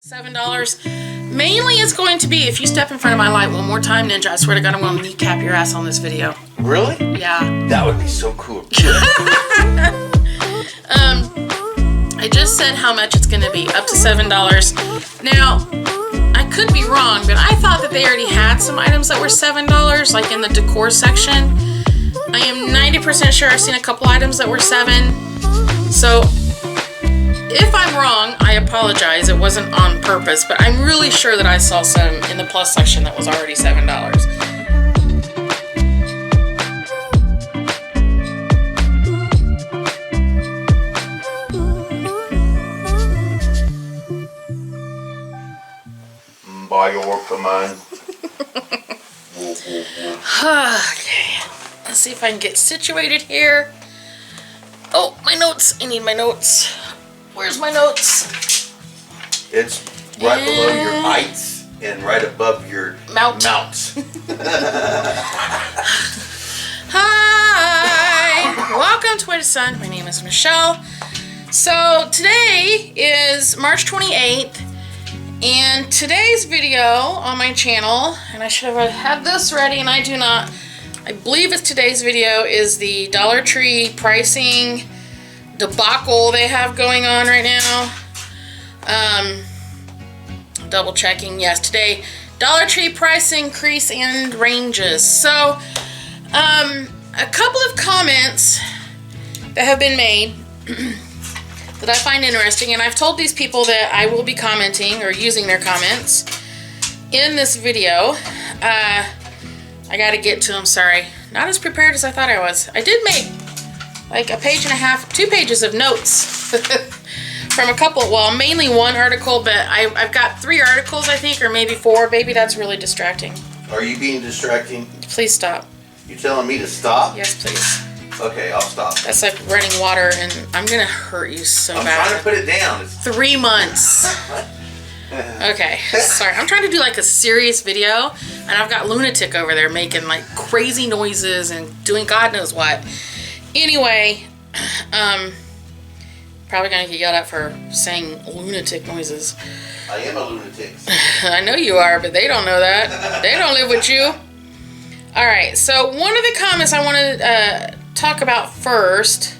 $7. Mainly it's going to be if you step in front of my light one more time, Ninja, I swear to God, I'm going to kneecap your ass on this video. Really? Yeah. That would be so cool. I just said how much it's going to be, up to $7. Now, I could be wrong, but I thought that they already had some items that were $7, like in the decor section. I am 90% sure I've seen a couple items that were $7. So, if I'm wrong, I apologize. It wasn't on purpose, but I'm really sure that I saw some in the plus section that was already $7. By your command. Okay. Let's see if I can get situated here. Oh, my notes. I need my notes. Where's my notes? It's right below your heights and right above your mounts. Hi! Welcome to Way to Sun. My name is Michelle. So today is March 28th, and today's video on my channel, and I should have had this ready and I do not. I believe it's today's video is the Dollar Tree pricing debacle they have going on right now. Double checking. Yes, today Dollar Tree price increase and ranges. So a couple of comments that have been made that I find interesting, and I've told these people that I will be commenting or using their comments in this video. I gotta get to them, sorry. Not as prepared as I thought I was. I did make like a page and a half, 2 pages of notes from a couple, well, mainly one article, but I've got 3 articles, I think, or maybe 4. Baby, that's really distracting. Are you being distracting? Please stop. You telling me to stop? Yes, please. Okay, I'll stop. That's like running water, and I'm gonna hurt you so bad. I'm trying to put it down. 3 months. Okay, sorry. I'm trying to do like a serious video, and I've got Lunatic over there making like crazy noises and doing God knows what. Anyway, probably gonna get yelled at for saying lunatic noises. I am a lunatic. I know you are, but they don't know that. They don't live with you. Alright, so one of the comments I want to talk about first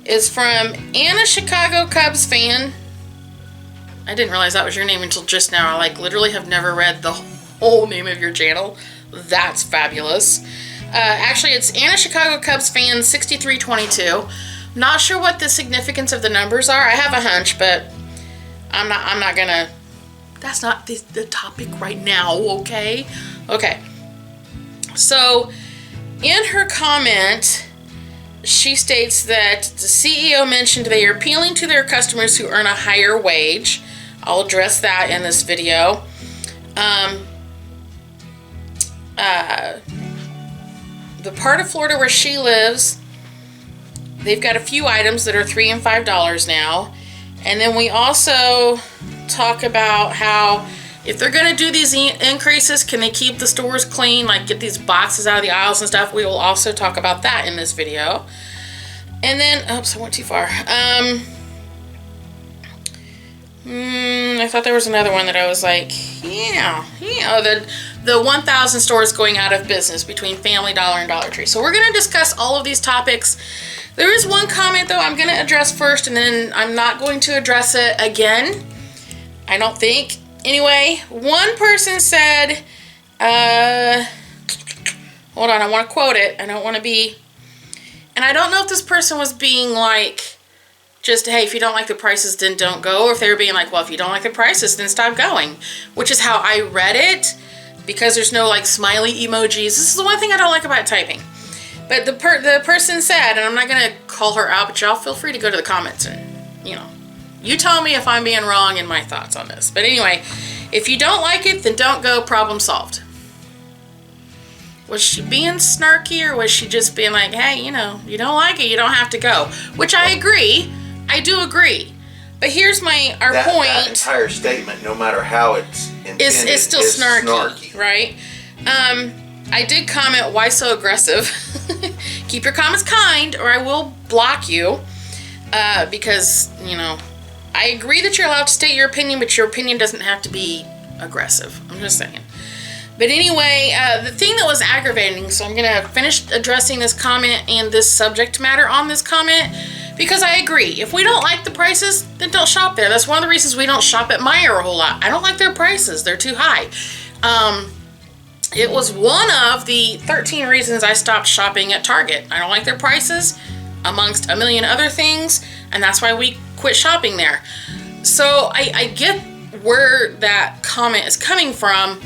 is from Anna, Chicago Cubs fan. I didn't realize that was your name until just now. I like literally have never read the whole name of your channel. That's fabulous. Actually, it's Anna, Chicago Cubs fan 6322. Not sure what the significance of the numbers are. I have a hunch, but I'm not gonna. That's not the topic right now. Okay. Okay. So, in her comment, she states that the CEO mentioned they are appealing to their customers who earn a higher wage. I'll address that in this video. The part of Florida where she lives, they've got a few items that are $3 and $5 now. And then we also talk about how if they're going to do these increases, can they keep the stores clean, like get these boxes out of the aisles and stuff? We will also talk about that in this video. And then, oops, I went too far. I thought there was another one that I was like, yeah, the 1,000 stores going out of business between Family Dollar and Dollar Tree. So we're going to discuss all of these topics. There is one comment, though, I'm going to address first, and then I'm not going to address it again. I don't think. Anyway, one person said, hold on, I want to quote it. I don't want to be, and I don't know if this person was being like, just, hey, if you don't like the prices, then don't go. Or if they were being like, well, if you don't like the prices, then stop going. Which is how I read it, because there's no like smiley emojis. This is the one thing I don't like about typing. But the person said, and I'm not going to call her out, but y'all feel free to go to the comments and, you know, you tell me if I'm being wrong in my thoughts on this. But anyway, if you don't like it, then don't go. Problem solved. Was she being snarky, or was she just being like, hey, you know, you don't like it, you don't have to go? Which I agree. I do agree. But here's our point. That entire statement, no matter how it's intended, is still snarky, right? I did comment, why so aggressive? Keep your comments kind, or I will block you. Because, you know, I agree that you're allowed to state your opinion, but your opinion doesn't have to be aggressive. I'm just saying. But anyway, the thing that was aggravating, so I'm going to finish addressing this comment and this subject matter on this comment, because I agree. If we don't like the prices, then don't shop there. That's one of the reasons we don't shop at Meijer a whole lot. I don't like their prices. They're too high. It was one of the 13 reasons I stopped shopping at Target. I don't like their prices, amongst a million other things, and that's why we quit shopping there. So I get where that comment is coming from,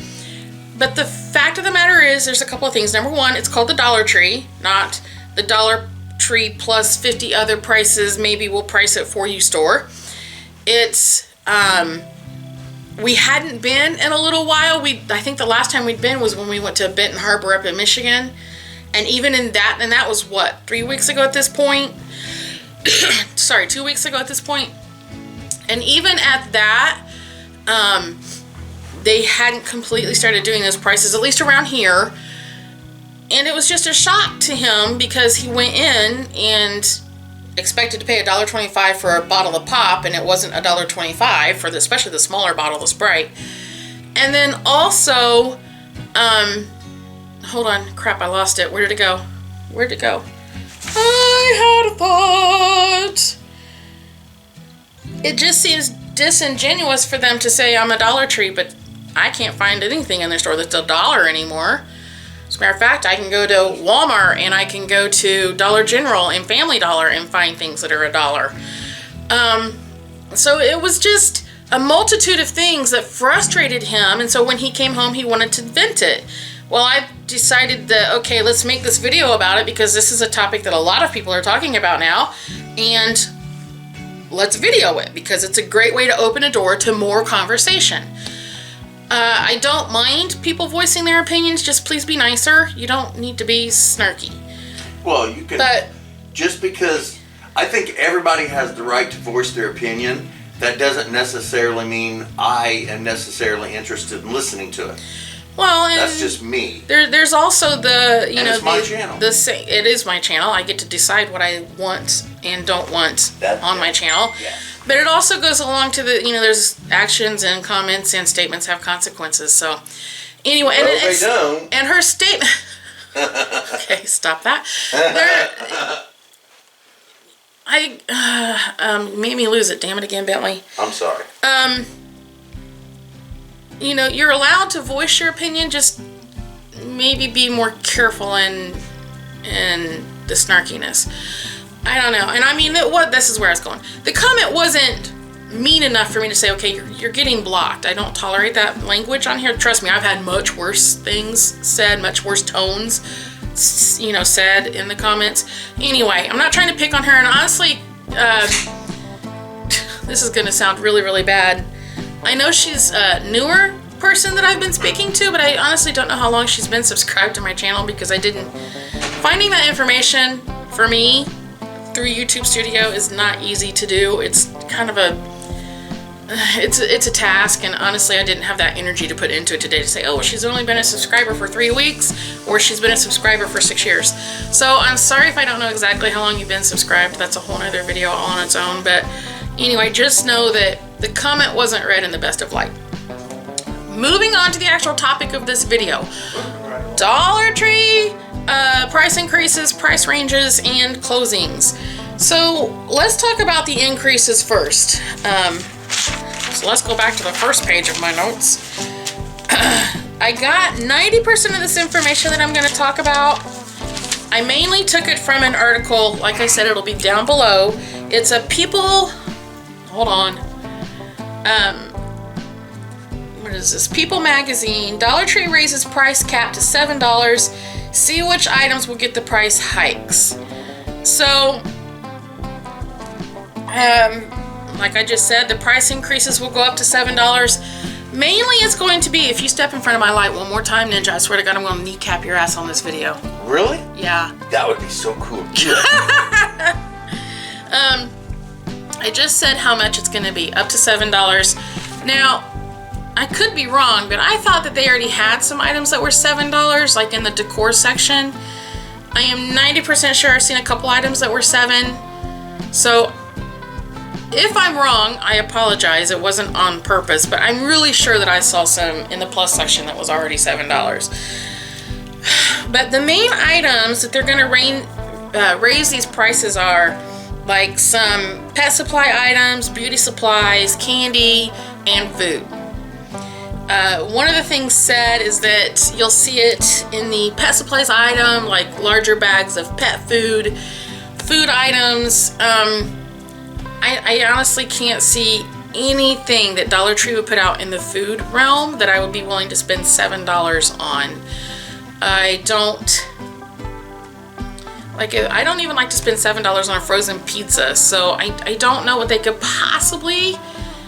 but the fact of the matter is there's a couple of things. Number one, it's called the Dollar Tree, not the Dollar Tree plus 50 other prices, maybe we'll price it for you store. It's, we hadn't been in a little while. I think the last time we'd been was when we went to Benton Harbor up in Michigan. And even in that, and that was what, 3 weeks ago at this point? Sorry, 2 weeks ago at this point. And even at that, they hadn't completely started doing those prices, at least around here. And it was just a shock to him because he went in and expected to pay $1.25 for a bottle of pop, and it wasn't $1.25 for especially the smaller bottle of Sprite. And then also, hold on, crap, I lost it. Where did it go? Where'd it go? I had a thought. It just seems disingenuous for them to say I'm a Dollar Tree, but I can't find anything in their store that's $1 anymore. As a matter of fact, I can go to Walmart and I can go to Dollar General and Family Dollar and find things that are $1. So it was just a multitude of things that frustrated him, and so when he came home, he wanted to vent it. Well, I decided that, okay, let's make this video about it because this is a topic that a lot of people are talking about now, and let's video it because it's a great way to open a door to more conversation. I don't mind people voicing their opinions, just please be nicer. You don't need to be snarky. Well, you can, just because I think everybody has the right to voice their opinion, that doesn't necessarily mean I am necessarily interested in listening to it. Well, and that's just me. There's also the, you and know, it's my channel. It is my channel. I get to decide what I want and don't want on my channel. Yeah. But it also goes along to the, you know, there's actions and comments and statements have consequences. So anyway, well, they don't. And her statement. Okay, stop that. Made me lose it. Damn it again, Bentley. I'm sorry. You know, you're allowed to voice your opinion, just maybe be more careful in the snarkiness. I don't know. And I mean, this is where I was going. The comment wasn't mean enough for me to say, okay, you're getting blocked. I don't tolerate that language on here. Trust me, I've had much worse things said, much worse tones, you know, said in the comments. Anyway, I'm not trying to pick on her. And honestly, this is going to sound really, really bad. I know she's a newer person that I've been speaking to, but I honestly don't know how long she's been subscribed to my channel because I didn't. Finding that information for me through YouTube Studio is not easy to do. It's kind of it's a task, and honestly I didn't have that energy to put into it today to say, oh, she's only been a subscriber for 3 weeks or she's been a subscriber for 6 years. So I'm sorry if I don't know exactly how long you've been subscribed. That's a whole nother video all on its own, but anyway, just know that the comment wasn't read in the best of light. Moving on to the actual topic of this video. Dollar Tree price increases, price ranges, and closings. So let's talk about the increases first. So let's go back to the first page of my notes. I got 90% of this information that I'm going to talk about. I mainly took it from an article. Like I said, it'll be down below. It's a People... Hold on. What is this? People magazine. Dollar Tree raises price cap to $7. See which items will get the price hikes. So, like I just said, the price increases will go up to $7. Mainly it's going to be, if you step in front of my light one more time, Ninja, I swear to God, I'm going to kneecap your ass on this video. Really? Yeah. That would be so cool. I just said how much it's going to be, up to $7. Now, I could be wrong, but I thought that they already had some items that were $7, like in the decor section. I am 90% sure I've seen a couple items that were $7. So, if I'm wrong, I apologize. It wasn't on purpose, but I'm really sure that I saw some in the plus section that was already $7. But the main items that they're going to raise these prices are like some pet supply items, beauty supplies, candy, and food. One of the things said is that you'll see it in the pet supplies item, like larger bags of pet food items. I honestly can't see anything that Dollar Tree would put out in the food realm that I would be willing to spend $7 on. I don't even like to spend $7 on a frozen pizza, so I don't know what they could possibly.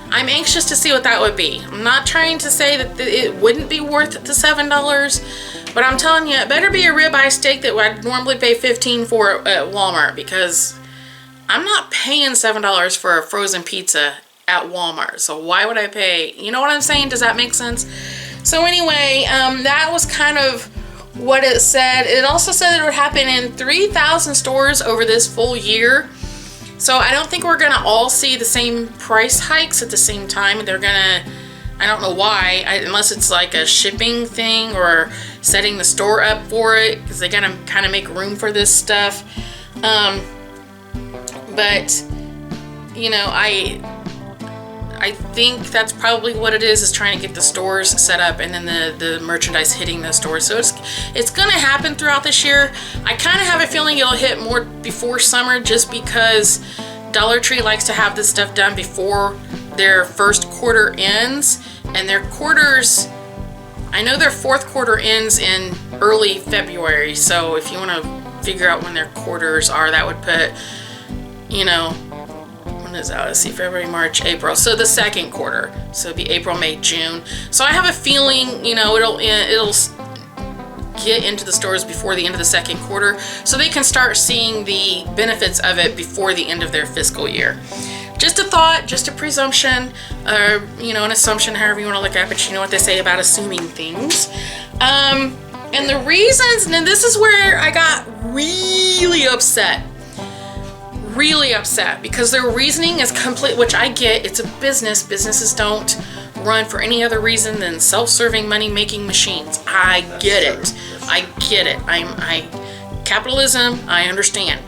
I'm anxious to see what that would be. I'm not trying to say that it wouldn't be worth the $7, but I'm telling you, it better be a ribeye steak that I'd normally pay $15 for at Walmart, because I'm not paying $7 for a frozen pizza at Walmart. So why would I pay? You know what I'm saying? Does that make sense? So anyway, that was kind of what it said. It also said that it would happen in 3,000 stores over this full year. So I don't think we're gonna all see the same price hikes at the same time. They're gonna, I don't know why, unless it's like a shipping thing or setting the store up for it, because they gotta kind of make room for this stuff. But you know, I think that's probably what it is trying to get the stores set up and then the merchandise hitting the stores. So it's gonna happen throughout this year. I kind of have a feeling it'll hit more before summer, just because Dollar Tree likes to have this stuff done before their first quarter ends. And their quarters, I know their fourth quarter ends in early February. So if you want to figure out when their quarters are, that would put, you know, when is that? Let's see, February, March, April. So the second quarter. So it'd be April, May, June. So I have a feeling, you know, it'll get into the stores before the end of the second quarter, so they can start seeing the benefits of it before the end of their fiscal year. Just a thought, just a presumption, or you know, an assumption, however you want to look at it, but you know what they say about assuming things. And the reasons, and this is where I got really upset, because their reasoning is complete, which I get. It's a business. Businesses don't run for any other reason than self-serving money-making machines. I get it. Capitalism, I understand.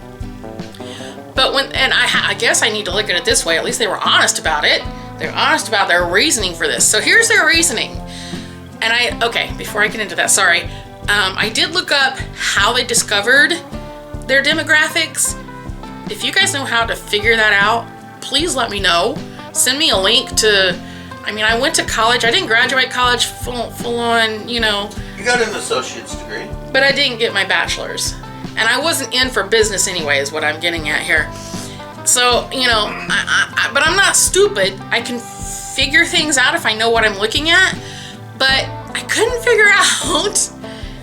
But I guess I need to look at it this way. At least they were honest about it. They're honest about their reasoning for this. So here's their reasoning. And before I get into that, sorry. I did look up how they discovered their demographics. If you guys know how to figure that out, please let me know. Send me a link to, I went to college. I didn't graduate college full on, you know. You got an associate's degree. But I didn't get my bachelor's. And I wasn't in for business anyway, is what I'm getting at here. So, you know, but I'm not stupid. I can figure things out if I know what I'm looking at. But I couldn't figure out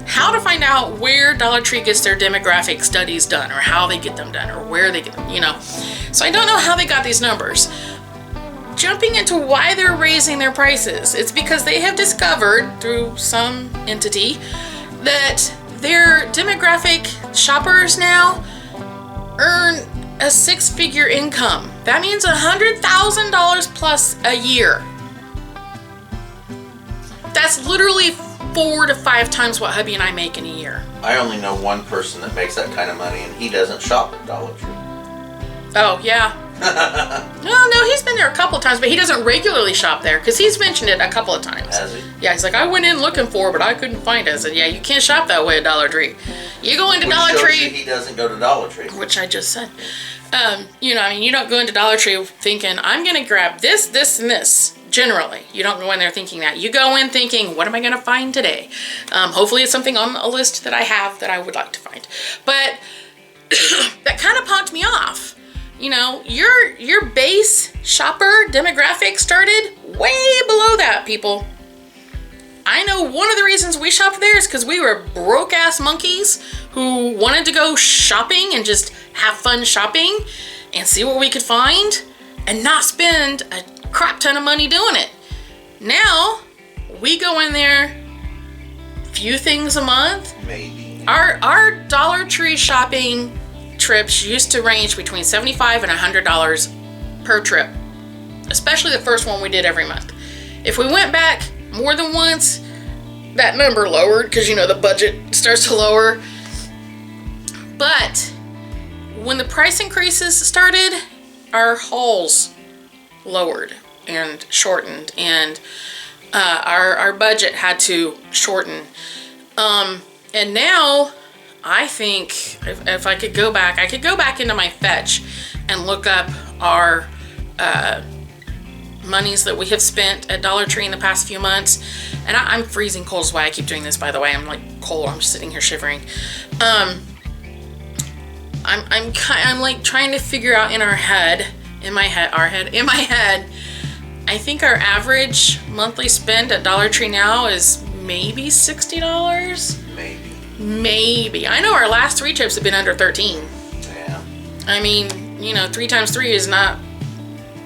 how to find out where Dollar Tree gets their demographic studies done, or how they get them done, or where they get them, you know. So I don't know how they got these numbers. Jumping into why they're raising their prices, it's because they have discovered through some entity that their demographic shoppers now earn a 6-figure income. That means $100,000 plus a year. That's literally 4 to 5 times what hubby and I make in a year. I only know one person that makes that kind of money, and he doesn't shop at Dollar Tree. Oh, yeah. No, he's been there a couple of times, but he doesn't regularly shop there, because he's mentioned it a couple of times. Has he? Yeah, he's like, I went in looking for it, but I couldn't find it. I said, yeah, you can't shop that way at Dollar Tree. You go into Dollar Tree. He doesn't go to Dollar Tree. Which I just said. You don't go into Dollar Tree thinking, I'm going to grab this, this, and this. Generally, you don't go in there thinking that. You go in thinking, what am I going to find today? Hopefully it's something on a list that I have that I would like to find. But that kind of punked me off. You know, your base shopper demographic started way below that, people. I know one of the reasons we shopped there is because we were broke-ass monkeys who wanted to go shopping and just have fun shopping and see what we could find and not spend a crap ton of money doing it. Now, we go in there few things a month. Maybe. Our Dollar Tree shopping trips used to range between $75 and $100 per trip, especially the first one we did every month. If we went back more than once, that number lowered because, you know, the budget starts to lower. But when the price increases started, our hauls lowered and shortened, and our budget had to shorten. And now I think if I could go back, I could go back into my fetch and look up our monies that we have spent at Dollar Tree in the past few months. And I'm freezing cold is why I keep doing this, by the way. I'm like cold. I'm just sitting here shivering. I'm like trying to figure out in my head, I think our average monthly spend at Dollar Tree now is maybe $60. Maybe. I know our last 3 trips have been under 13. Yeah. I mean, you know, 3 times 3 is not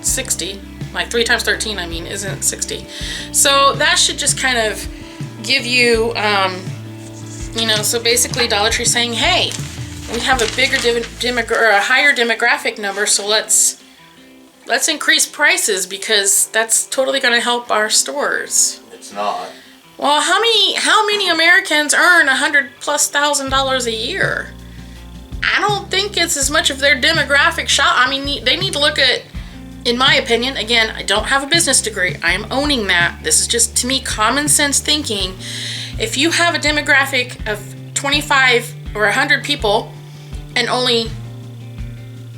60. Like 3 times 13, I mean, isn't 60. So that should just kind of give you, you know, so basically Dollar Tree saying, hey, we have a bigger a higher demographic number, so let's increase prices because that's totally going to help our stores. It's not. Well, how many Americans earn $100,000+ a year? I don't think it's as much of their demographic shop. I mean, they need to look at, in my opinion, again, I don't have a business degree. I am owning that. This is just, to me, common sense thinking. If you have a demographic of 25 or 100 people and only,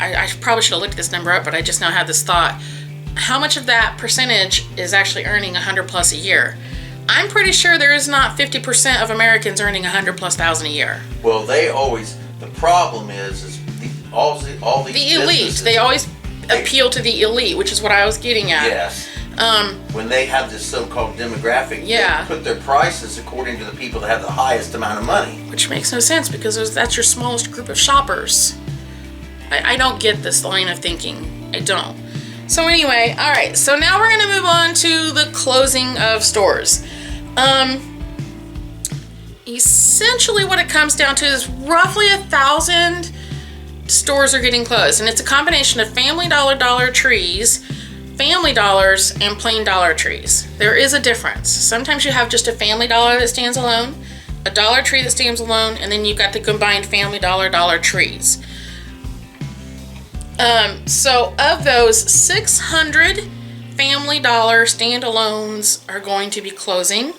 I probably should have looked this number up, but I just now had this thought. How much of that percentage is actually earning 100+ a year? I'm pretty sure there is not 50% of Americans earning 100,000+ a year. Well, the problem is all these the elite. businesses, they always appeal to the elite, which is what I was getting at. Yes. When they have this so-called demographic, yeah, they put their prices according to the people that have the highest amount of money. Which makes no sense because that's your smallest group of shoppers. I don't get this line of thinking. I don't. So anyway, all right. So now we're going to move on to the closing of stores. Essentially what it comes down to is roughly 1,000 stores are getting closed, and it's a combination of Family Dollar, Dollar Trees, Family Dollars, and plain Dollar Trees. There is a difference. Sometimes you have just a Family Dollar that stands alone, a Dollar Tree that stands alone, and then you've got the combined Family Dollar, Dollar Trees. So of those, 600 Family Dollar standalones are going to be closing.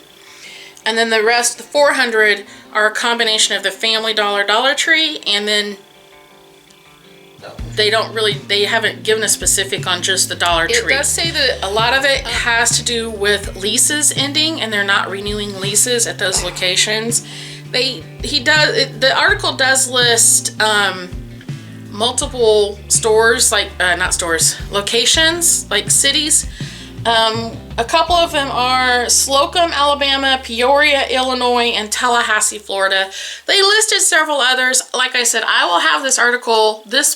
And then the rest, the 400, are a combination of the Family Dollar, Dollar Tree, and then they haven't given a specific on just the Dollar Tree. It does say that a lot of it has to do with leases ending, and they're not renewing leases at those locations. The article does list multiple stores, locations, like cities. A couple of them are Slocum, Alabama, Peoria, Illinois, and Tallahassee, Florida. They listed several others. Like I said, I will have this article, this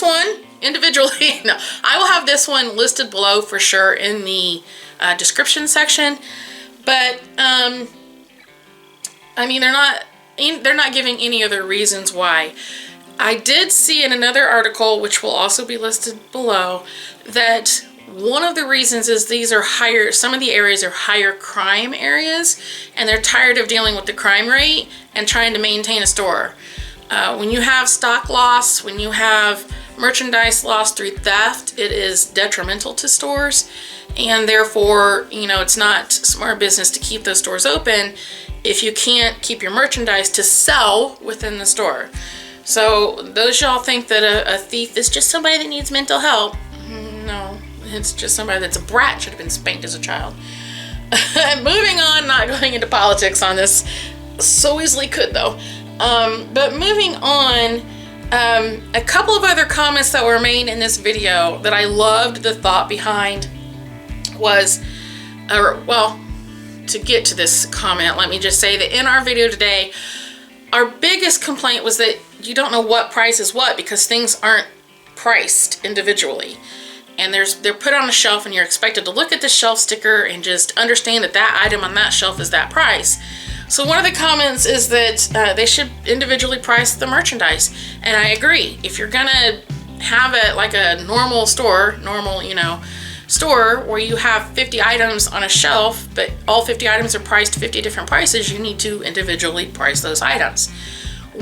one individually. No, I will have this one listed below for sure in the description section. But I mean, they're not giving any other reasons why. I did see in another article, which will also be listed below, that one of the reasons is some of the areas are higher crime areas, and they're tired of dealing with the crime rate and trying to maintain a store. When you have stock loss, when you have merchandise loss through theft, it is detrimental to stores, and therefore, it's not smart business to keep those stores open if you can't keep your merchandise to sell within the store. So those y'all think that a thief is just somebody that needs mental help. No, it's just somebody that's a brat, should have been spanked as a child. Moving on, not going into politics on this. So easily could though. But moving on, a couple of other comments that were made in this video that I loved the thought behind was, to get to this comment, let me just say that in our video today, our biggest complaint was that you don't know what price is what because things aren't priced individually. And they're put on a shelf and you're expected to look at the shelf sticker and just understand that that item on that shelf is that price. So one of the comments is that they should individually price the merchandise. And I agree. If you're gonna have it like a normal store, store where you have 50 items on a shelf, but all 50 items are priced 50 different prices, you need to individually price those items.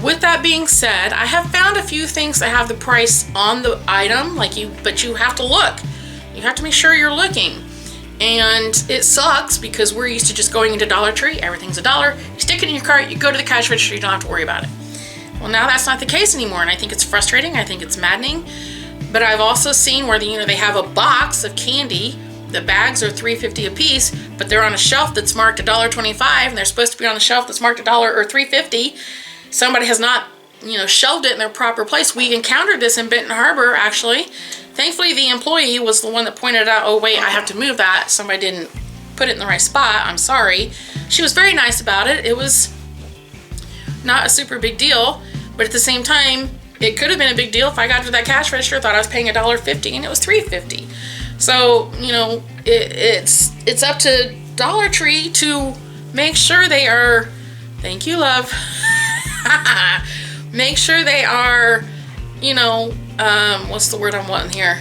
With that being said, I have found a few things that have the price on the item, but you have to look. You have to make sure you're looking. And it sucks because we're used to just going into Dollar Tree, everything's $1, you stick it in your cart, you go to the cash register, you don't have to worry about it. Well, now that's not the case anymore, and I think it's frustrating, I think it's maddening. But I've also seen where they have a box of candy. The bags are $3.50 a piece, but they're on a shelf that's marked $1.25, and they're supposed to be on a shelf that's marked $1 or $3.50. Somebody has not, shelved it in their proper place. We encountered this in Benton Harbor, actually. Thankfully, the employee was the one that pointed out, oh wait, I have to move that. Somebody didn't put it in the right spot. I'm sorry. She was very nice about it. It was not a super big deal, but at the same time, it could have been a big deal if I got to that cash register, thought I was paying $1.50 and it was $3.50. So, it's up to Dollar Tree to make sure they are, thank you, love. Make sure they are, what's the word I'm wanting here?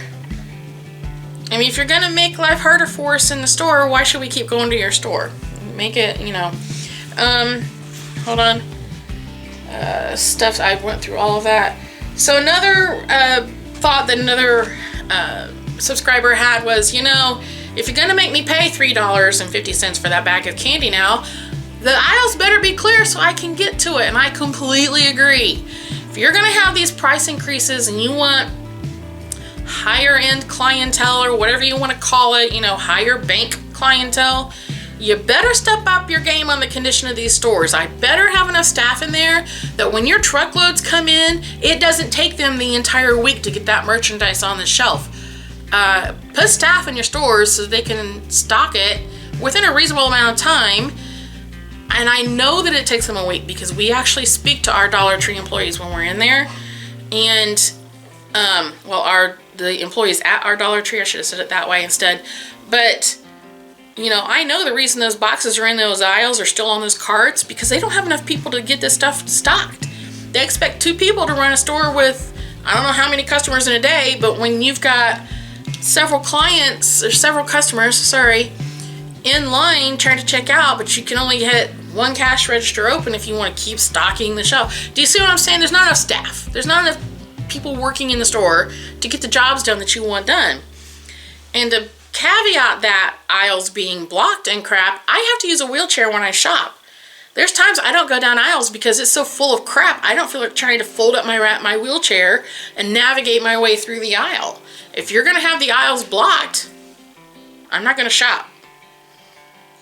I mean, if you're gonna make life harder for us in the store, why should we keep going to your store? Make it, hold on. Stuff, I went through all of that. So another thought that another subscriber had was, if you're gonna make me pay $3.50 for that bag of candy now, the aisles better be clear so I can get to it. And I completely agree. If you're gonna have these price increases and you want higher end clientele or whatever you want to call it, higher bank clientele, you better step up your game on the condition of these stores. I better have enough staff in there that when your truckloads come in, it doesn't take them the entire week to get that merchandise on the shelf. Put staff in your stores so they can stock it within a reasonable amount of time. And I know that it takes them a week because we actually speak to our Dollar Tree employees when we're in there. And, the employees at our Dollar Tree, I should have said it that way instead. But, I know the reason those boxes are in those aisles or still on those carts because they don't have enough people to get this stuff stocked. They expect 2 people to run a store with, I don't know how many customers in a day, but when you've got several customers, in line trying to check out, but you can only get one cash register open if you want to keep stocking the shelf. Do you see what I'm saying? There's not enough staff. There's not enough people working in the store to get the jobs done that you want done. And to caveat that aisles being blocked and crap, I have to use a wheelchair when I shop. There's times I don't go down aisles because it's so full of crap. I don't feel like trying to fold up my wheelchair and navigate my way through the aisle. If you're going to have the aisles blocked, I'm not going to shop.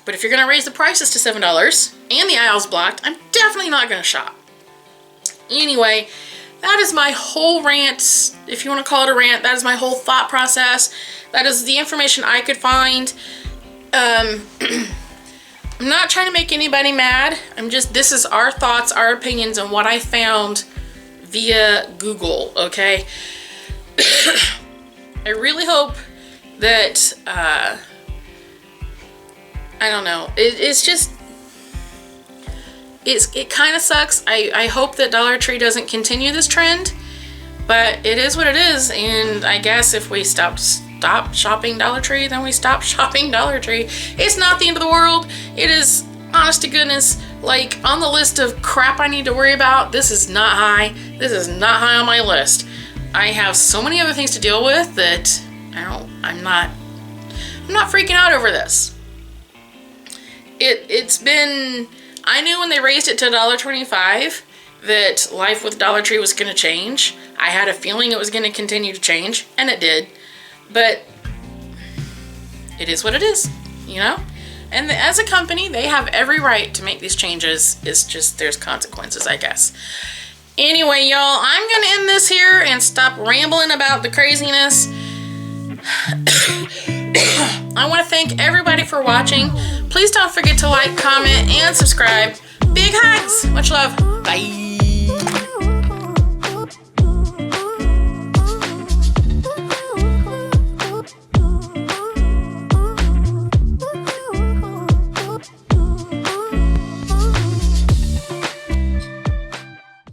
But if you're going to raise the prices to $7 and the aisles blocked, I'm definitely not going to shop. Anyway, that is my whole rant, if you want to call it a rant. That is my whole thought process. That is the information I could find. I'm not trying to make anybody mad. This is our thoughts, our opinions on what I found via Google, okay? I really hope that, I don't know. It kind of sucks. I hope that Dollar Tree doesn't continue this trend, but it is what it is. And I guess if we stop shopping Dollar Tree, then we stop shopping Dollar Tree. It's not the end of the world. It is, honest to goodness, like on the list of crap I need to worry about. This is not high. This is not high on my list. I have so many other things to deal with that I'm not freaking out over this. It's been, I knew when they raised it to $1.25 that life with Dollar Tree was going to change. I had a feeling it was going to continue to change, and it did. But it is what it is, And as a company, they have every right to make these changes. It's just there's consequences, I guess. Anyway, y'all, I'm going to end this here and stop rambling about the craziness. I want to thank everybody for watching. Please don't forget to like, comment, and subscribe. Big hugs. Much love. Bye.